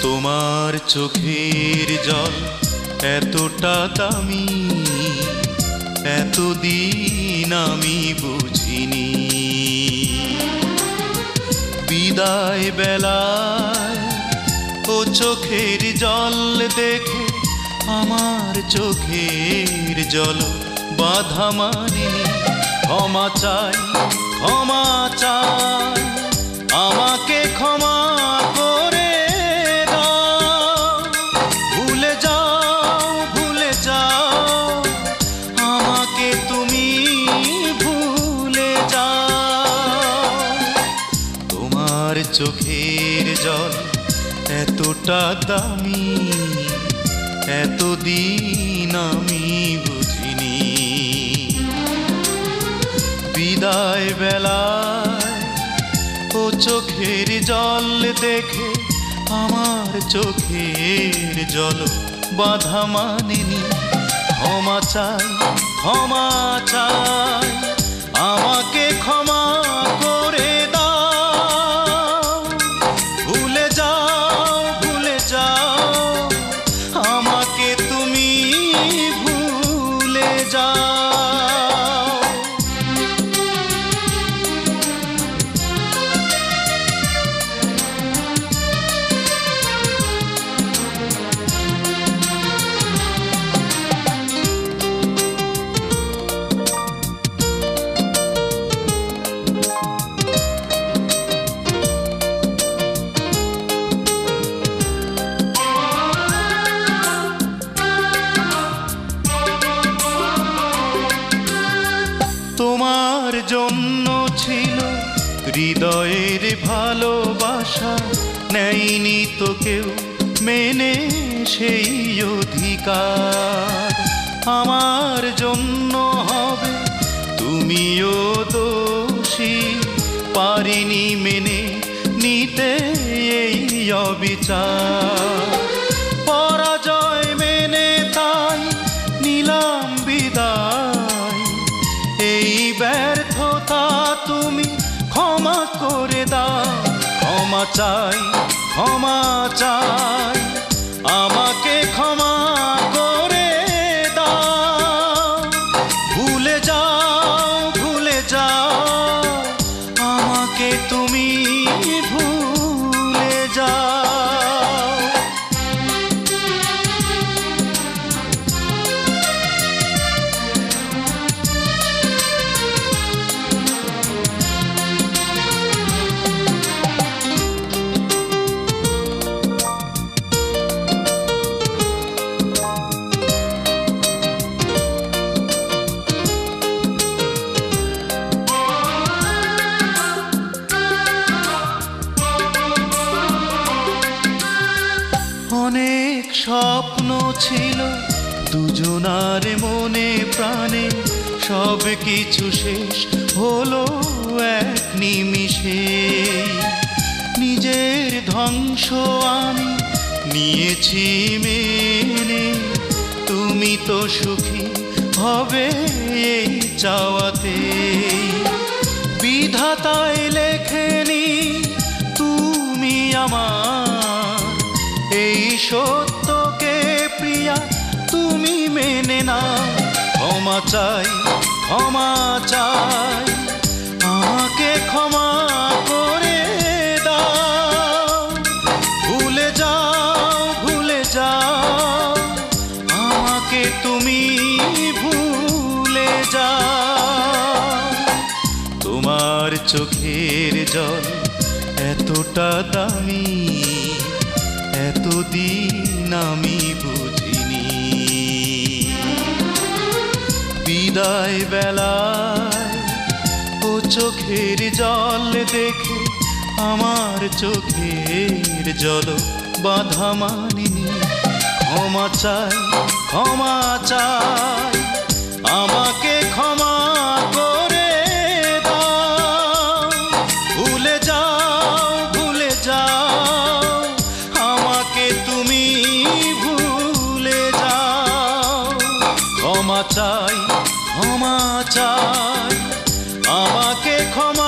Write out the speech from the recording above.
তোমার চোখের জল এতটা দামি, এতদিন আমি বুঝিনি। বিদায় বেলায় ও চোখের জল দেখে আমার চোখের জল বাধা মানিনি। ক্ষমা চাই, ক্ষমা চাই, আমাকে ক্ষমা করে দাও। ভুলে যাও, ভুলে যাও, আমাকে তুমি ভুলে যাও। তোমার চোখের জল এতটা দামি, এতদিন আমি বুঝিনি। বিদায় বেলায় ও চোখের জল দেখে আমার চোখের জল বাধা মানেনি। ক্ষমা চাই, ক্ষমা চাই, আমাকে ক্ষমা করে দাও। ভুলে যাও, ভুলে যাও, আমাকে তুমি ভুলে যাও। তোমার জন্য ছিল হৃদয়ের ভালোবাসা, নেয়নি তো কেউ মেনে সেই অধিকার। আমার জন্য হবে তুমিও দোষী, পারিনি মেনে নিতে এই অবিচার। পরাজয় মেনে তাই নিলাম বিদায়, এই ব্যর্থতা তুমি ক্ষমা করে দাও। ক্ষমা চাই, ক্ষমা চাই, আমাকে ক্ষমা করে দাও। ভুলে যাও, ভুলে যাও, আমাকে তুমি ভুলে যাও। অনেক স্বপ্ন ছিল দুজনার মনে প্রাণে, সব কিছু শেষ হলো এক নিমিষে। নিজের ধ্বংস আমি নিয়েছি মেনে, তুমি তো সুখী হবে এই চাওয়াতে। বিধাতায় লেখেনি তুমি আমার এই সত্যকে প্রিয়া, তুমি মেনে নাও। ক্ষমা চাই, ক্ষমা চাই, আমাকে ক্ষমা করে দাও। ভুলে যাও, ভুলে যাও, আমাকে তুমি ভুলে যাও। তোমার চোখের জল এতটা দামি, এতদিন আমি বুঝিনি। বিদায় বেলায় ও চোখের জল দেখে আমার চোখের জল বাধা মানিনি। ক্ষমা চাই, ক্ষমা চাই, আমাকে ক্ষমা করে দাও। ভুলে যাও, ভুলে যাও, আমাকে তুমি ভুলে যাও। ক্ষমা চাই, ক্ষমা চাই, আমাকে ক্ষমা